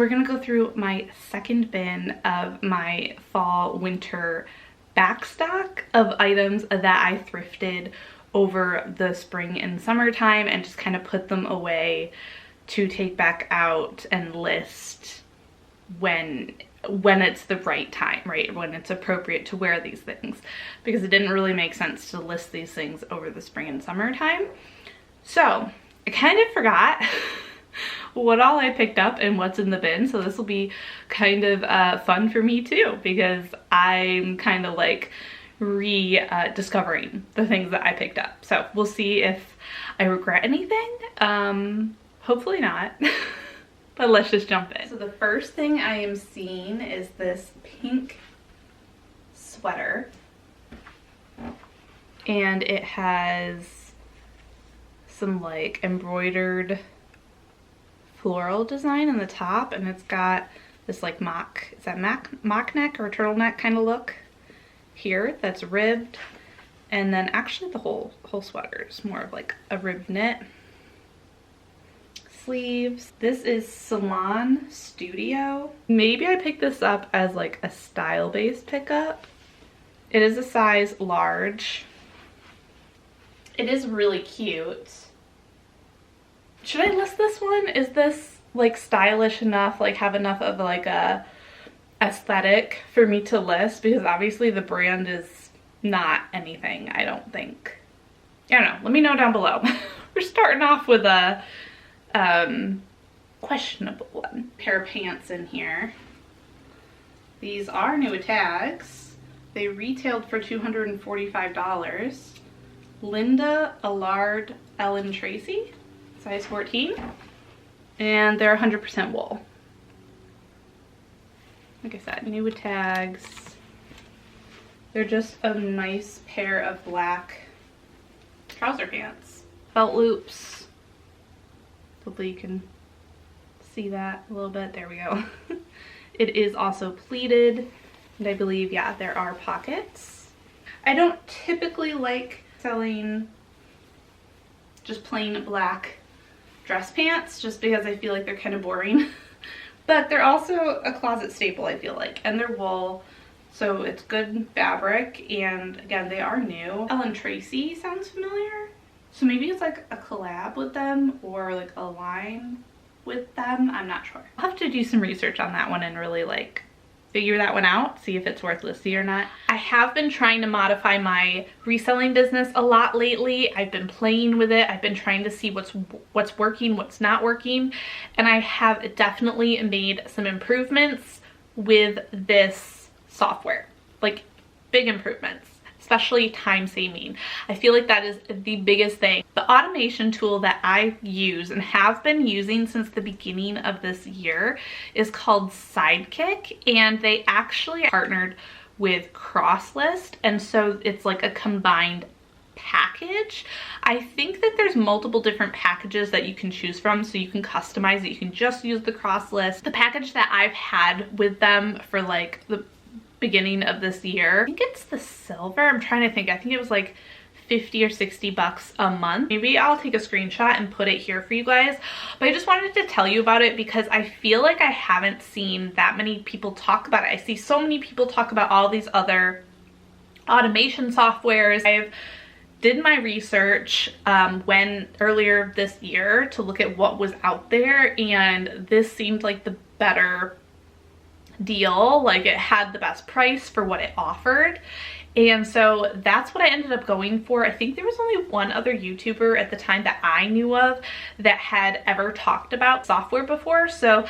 We're gonna go through my second bin of my fall winter backstock of items that I thrifted over the spring and summertime and just kind of put them away to take back out and list when it's the right time, right? When it's appropriate to wear these things, because it didn't really make sense to list these things over the spring and summertime. So I kind of forgot what all I picked up and what's in the bin, so this will be kind of fun for me too, because I'm kind of like rediscovering the things that I picked up. So we'll see if I regret anything. Hopefully not. But let's just jump in. So the first thing I am seeing is this pink sweater, and it has some like embroidered floral design in the top, and it's got this like mock neck or turtleneck kind of look here that's ribbed, and then actually the whole sweater is more of like a ribbed knit. Sleeves. This is Salon Studio. Maybe I picked this up as like a style-based pickup. It is a size large. It is really cute. Should I list this one? Is this like stylish enough, like have enough of like a aesthetic for me to list? Because obviously the brand is not anything, I don't think. I don't know, let me know down below. We're starting off with a questionable one. Pair of pants in here. These are new tags. They retailed for $245. Linda Allard Ellen Tracy, size 14, and they're 100% wool. Like I said, new tags. They're just a nice pair of black trouser pants. Felt loops. Hopefully you can see that a little bit. There we go. It is also pleated, and I believe, yeah, there are pockets. I don't typically like selling just plain black dress pants just because I feel like they're kind of boring. But they're also a closet staple, I feel like, and they're wool, so it's good fabric, and again, they are new. Ellen Tracy sounds familiar, so maybe it's like a collab with them or like a line with them. I'm not sure. I'll have to do some research on that one and really like figure that one out, see if it's worth listing or not. I have been trying to modify my reselling business a lot lately. I've been playing with it. I've been trying to see what's working, what's not working, and I have definitely made some improvements with this software, like big improvements, especially time saving. I feel like that is the biggest thing. The automation tool that I use and have been using since the beginning of this year is called Sidekick, and they actually partnered with CrossList, and so it's like a combined package. I think that there's multiple different packages that you can choose from, so you can customize it. You can just use the CrossList. The package that I've had with them for like the beginning of this year, I think it's the silver. I'm trying to think. I think it was like 50 or 60 bucks a month. Maybe I'll take a screenshot and put it here for you guys, but I just wanted to tell you about it because I feel like I haven't seen that many people talk about it. I see so many people talk about all these other automation softwares. I've did my research earlier this year to look at what was out there, and this seemed like the better deal. Like, it had the best price for what it offered, and so that's what I ended up going for. I think there was only one other YouTuber at the time that I knew of that had ever talked about software before, so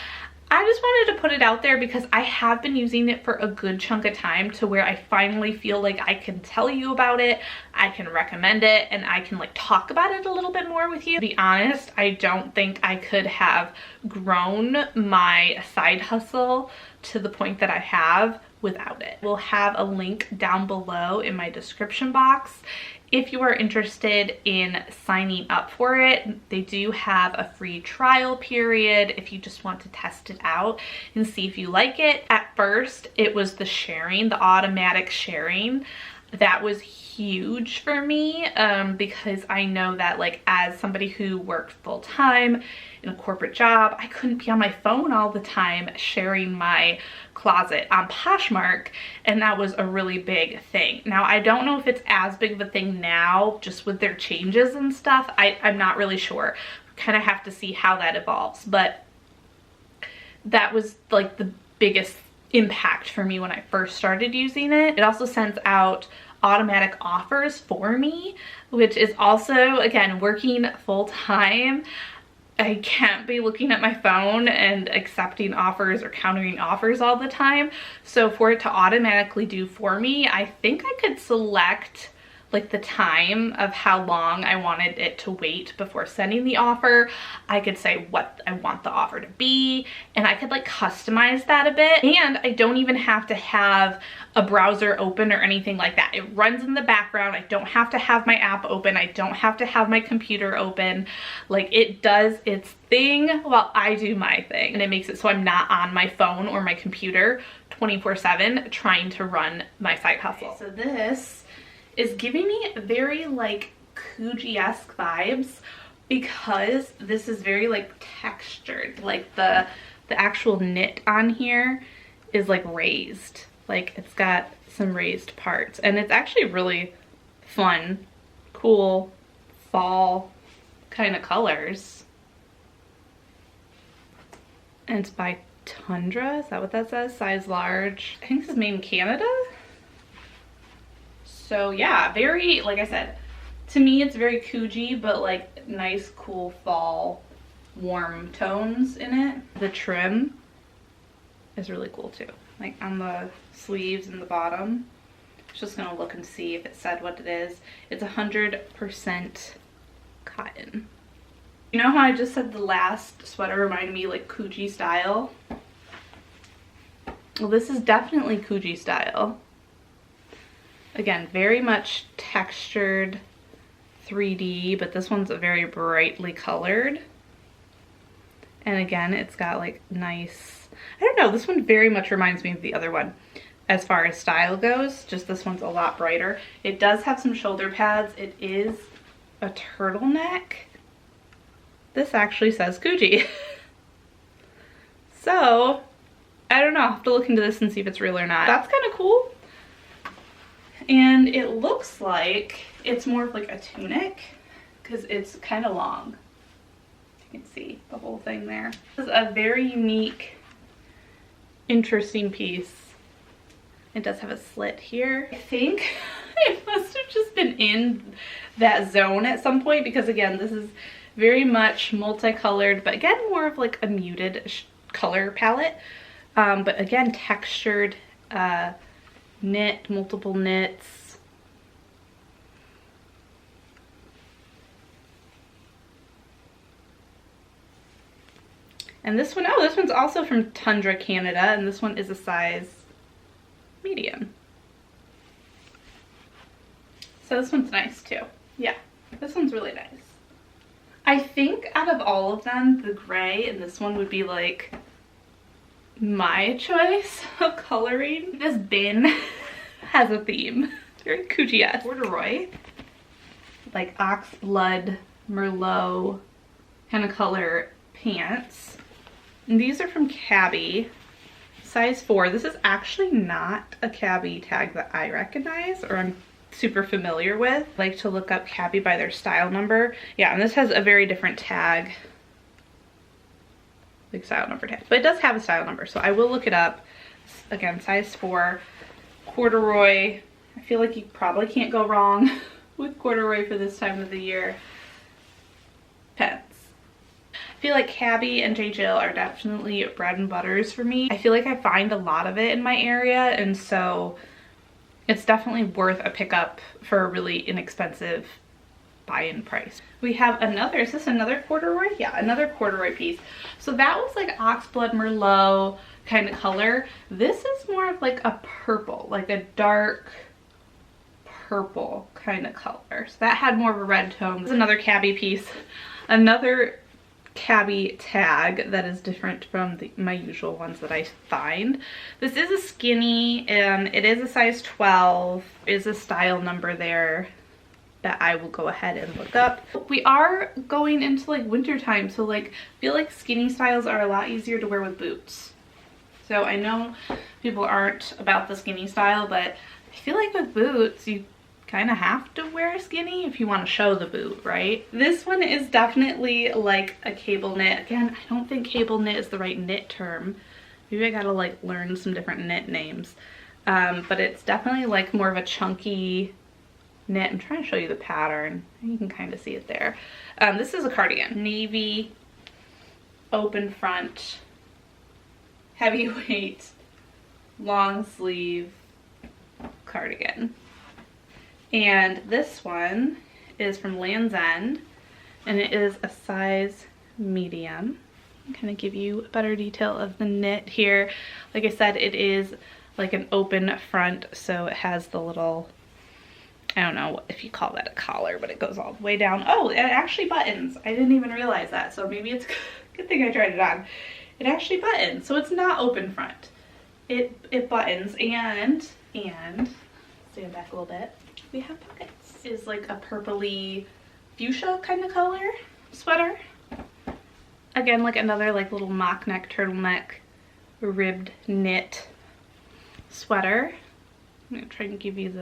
I just wanted to put it out there because I have been using it for a good chunk of time to where I finally feel like I can tell you about it, I can recommend it, and I can like talk about it a little bit more with you. To be honest, I don't think I could have grown my side hustle to the point that I have without it. We'll have a link down below in my description box if you are interested in signing up for it. They do have a free trial period if you just want to test it out and see if you like it. At first, it was the sharing, the automatic sharing. that was huge for me, because I know that like as somebody who worked full-time in a corporate job, I couldn't be on my phone all the time sharing my closet on Poshmark, and that was a really big thing. Now I don't know if it's as big of a thing now just with their changes and stuff. I'm not really sure. Kind of have to see how that evolves, but that was like the biggest impact for me when I first started using it. It also sends out automatic offers for me, which is also, again, working full-time. I can't be looking at my phone and accepting offers or countering offers all the time. So for it to automatically do for me, I think I could select like the time of how long I wanted it to wait before sending the offer. I could say what I want the offer to be, and I could like customize that a bit. And I don't even have to have a browser open or anything like that. It runs in the background. I don't have to have my app open. I don't have to have my computer open. Like, it does its thing while I do my thing. And it makes it so I'm not on my phone or my computer 24/7 trying to run my side hustle. Okay, so this is giving me very like Coogi-esque vibes, because this is very like textured. Like the actual knit on here is like raised. Like it's got some raised parts, and it's actually really fun, cool fall kind of colors. And it's by Tundra, is that what that says? Size large. I think this is made in Canada. So yeah, very, like I said, to me it's very Coogi, but like nice, cool fall, warm tones in it. The trim is really cool too. Like on the sleeves and the bottom. Just gonna look and see if it said what it is. It's 100% cotton. You know how I just said the last sweater reminded me like Coogi style? Well, this is definitely Coogi style. Again, very much textured 3D, but this one's a very brightly colored. And again, it's got like nice, I don't know, this one very much reminds me of the other one as far as style goes, just this one's a lot brighter. It does have some shoulder pads. It is a turtleneck. This actually says Coogi. So, I don't know, I'll have to look into this and see if it's real or not. That's kind of cool. And it looks like it's more of like a tunic because it's kind of long. You can see the whole thing there. This is a very unique, interesting piece. It does have a slit here. I think it must have just been in that zone at some point, because again, this is very much multicolored, but again, more of like a muted color palette. But again, textured, knit, multiple knits. And this one, oh, this one's also from Tundra, Canada, and this one is a size medium. So this one's nice too. Yeah, this one's really nice. I think out of all of them, the gray and this one would be like my choice of coloring. This bin has a theme. Very Coogi-esque. Corduroy. Like ox blood, merlot kind of color pants. And these are from Cabby. Size 4. This is actually not a Cabby tag that I recognize or I'm super familiar with. I like to look up Cabby by their style number. Yeah, and this has a very different tag. Like style number tag. But it does have a style number, so I will look it up. Again, size 4. Corduroy. I feel like you probably can't go wrong with corduroy for this time of the year. Pants. I feel like Cabby and J.Jill are definitely bread and butters for me. I feel like I find a lot of it in my area, and so it's definitely worth a pickup for a really inexpensive buy-in price. We have another, is this another corduroy? Yeah, another corduroy piece. So that was like oxblood merlot kind of color. This is more of like a purple, like a dark purple kind of color. So that had more of a red tone. This is another Cabby piece. Another cabbie tag that is different from my usual ones that I find. This is a skinny, it is a size 12, is a style number there that I will go ahead and look up. We are going into like winter time, so like I feel like skinny styles are a lot easier to wear with boots. So I know people aren't about the skinny style, but I feel like with boots you kind of have to wear a skinny if you want to show the boot, right? This one is definitely like a cable knit. Again, I don't think cable knit is the right knit term. Maybe I gotta like learn some different knit names. But it's definitely like more of a chunky knit. I'm trying to show you the pattern. You can kind of see it there. This is a cardigan. Navy, open front, heavyweight, long sleeve cardigan. And this one is from Land's End, and it is a size medium. I'm gonna give you a better detail of the knit here. Like I said, it is like an open front, so it has the little, I don't know if you call that a collar, but it goes all the way down. Oh, it actually buttons. I didn't even realize that, so maybe it's a good thing I tried it on. It actually buttons, so it's not open front. It buttons, and stand back a little bit. We have pockets. Is like a purpley fuchsia kind of color sweater. Again, like another like little mock neck, turtleneck, ribbed knit sweater. I'm gonna try and give you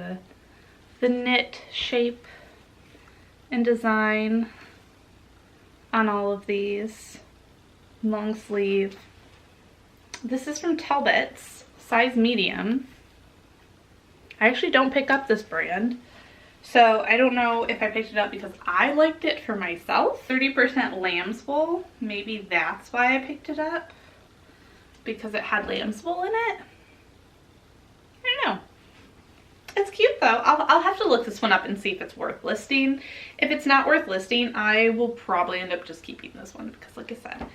the knit shape and design on all of these. Long sleeve. This is from Talbot's, size medium. I actually don't pick up this brand, so I don't know if I picked it up because I liked it for myself. 30% lamb's wool, maybe that's why I picked it up, because it had lamb's wool in it. I don't know. It's cute though. I'll have to look this one up and see if it's worth listing. If it's not worth listing, I will probably end up just keeping this one because, like I said,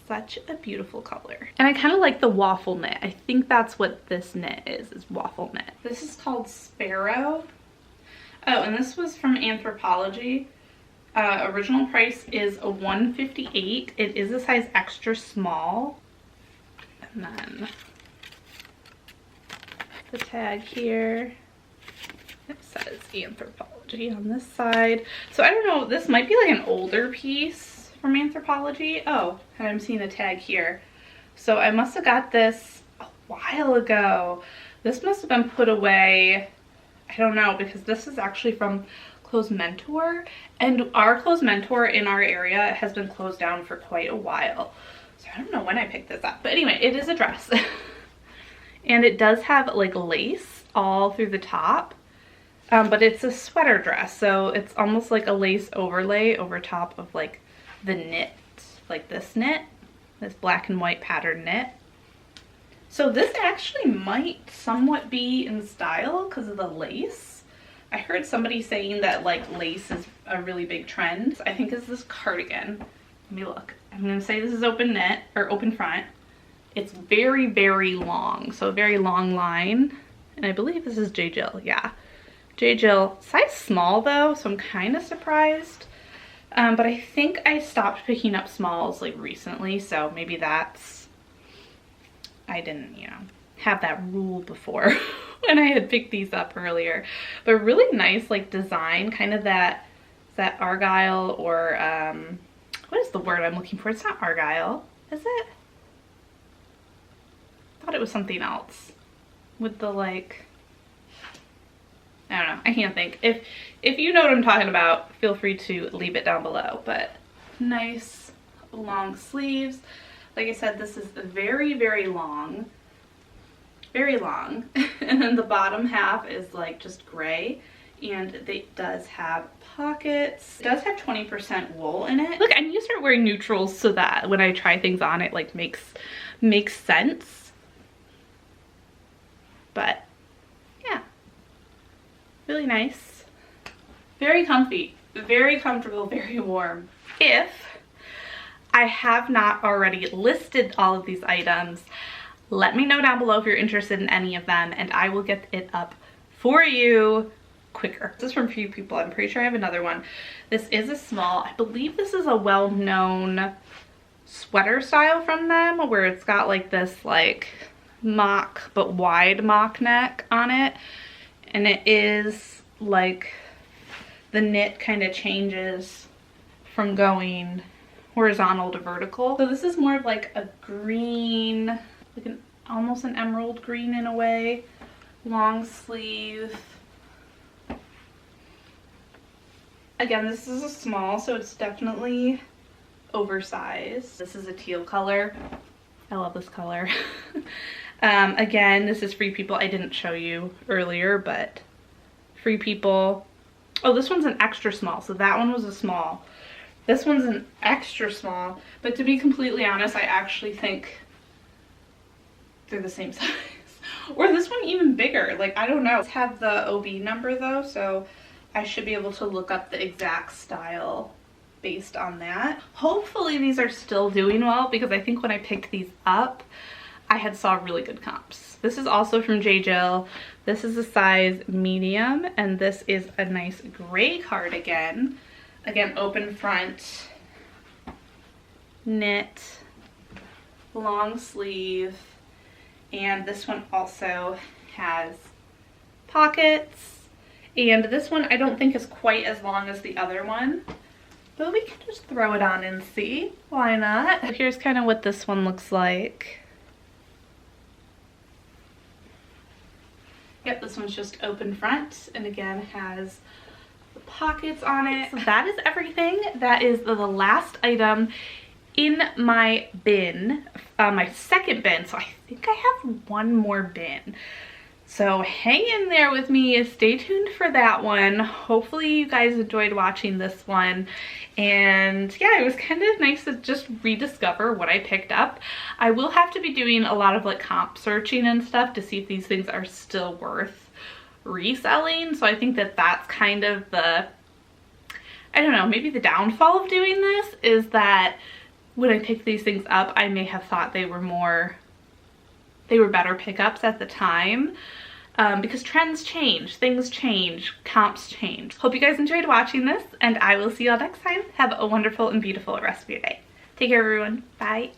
such a beautiful color. And I kind of like the waffle knit. I think that's what this knit is waffle knit. This is called Sparrow. Oh, and this was from Anthropology. Original price is $158. It is a size extra small. And then the tag here, it says Anthropology on this side. So I don't know, this might be like an older piece from Anthropology. Oh, and I'm seeing a tag here. So I must have got this a while ago. This must have been put away, I don't know, because this is actually from Clothes Mentor, and our Clothes Mentor in our area has been closed down for quite a while. So I don't know when I picked this up, but anyway, it is a dress. And it does have like lace all through the top, but it's a sweater dress, so it's almost like a lace overlay over top of like the knit, like this knit, this black and white pattern knit. So this actually might somewhat be in style because of the lace. I heard somebody saying that like lace is a really big trend. I think it's this cardigan. Let me look. I'm gonna say this is open knit or open front. It's very, very long, so a very long line. And I believe this is J.Jill, yeah. J.Jill, size small though, so I'm kind of surprised. But I think I stopped picking up smalls like recently, so maybe that's, I didn't, you know, have that rule before when I had picked these up earlier. But really nice like design, kind of that argyle or, what is the word I'm looking for? It's not argyle, is it? I thought it was something else with the like, I don't know, I can't think. If you know what I'm talking about, feel free to leave it down below. But nice long sleeves. Like I said, this is very, very long. Very long. And then the bottom half is like just gray. And it does have pockets. It does have 20% wool in it. Look, I need to start wearing neutrals so that when I try things on, it like makes sense. But yeah, really nice, very comfy, very comfortable, very warm. If I have not already listed all of these items, let me know down below if you're interested in any of them, and I will get it up for you quicker. This is from a few people. I'm pretty sure I have another one. This is a small. I believe this is a well-known sweater style from them where it's got like this like mock but wide mock neck on it, and it is like the knit kind of changes from going horizontal to vertical. So this is more of like a green, like an almost an emerald green in a way, long sleeve. Again, this is a small, so it's definitely oversized. This is a teal color. I love this color. Again, this is Free People. I didn't show you earlier, but Free People. Oh, this one's an extra small, so that one was a small. This one's an extra small, but to be completely honest, I actually think they're the same size. Or this one even bigger, like, I don't know. I have the OB number though, so I should be able to look up the exact style based on that. Hopefully these are still doing well, because I think when I picked these up, I had saw really good comps. This is also from J.Jill. This is a size medium, and this is a nice gray cardigan. Again, open front, knit, long sleeve, and this one also has pockets. And this one I don't think is quite as long as the other one, but we can just throw it on and see. Why not? So here's kind of what this one looks like. Yep, this one's just open front, and again has the pockets on it. So that is everything. That is the last item in my bin, my second bin. So I think I have one more bin. So hang in there with me, stay tuned for that one. Hopefully you guys enjoyed watching this one. And yeah, it was kind of nice to just rediscover what I picked up. I will have to be doing a lot of like comp searching and stuff to see if these things are still worth reselling. So I think that that's kind of the, I don't know, maybe the downfall of doing this is that when I picked these things up, I may have thought they were better pickups at the time, because trends change, things change, comps change. Hope you guys enjoyed watching this, and I will see you all next time. Have a wonderful and beautiful rest of your day. Take care, everyone. Bye.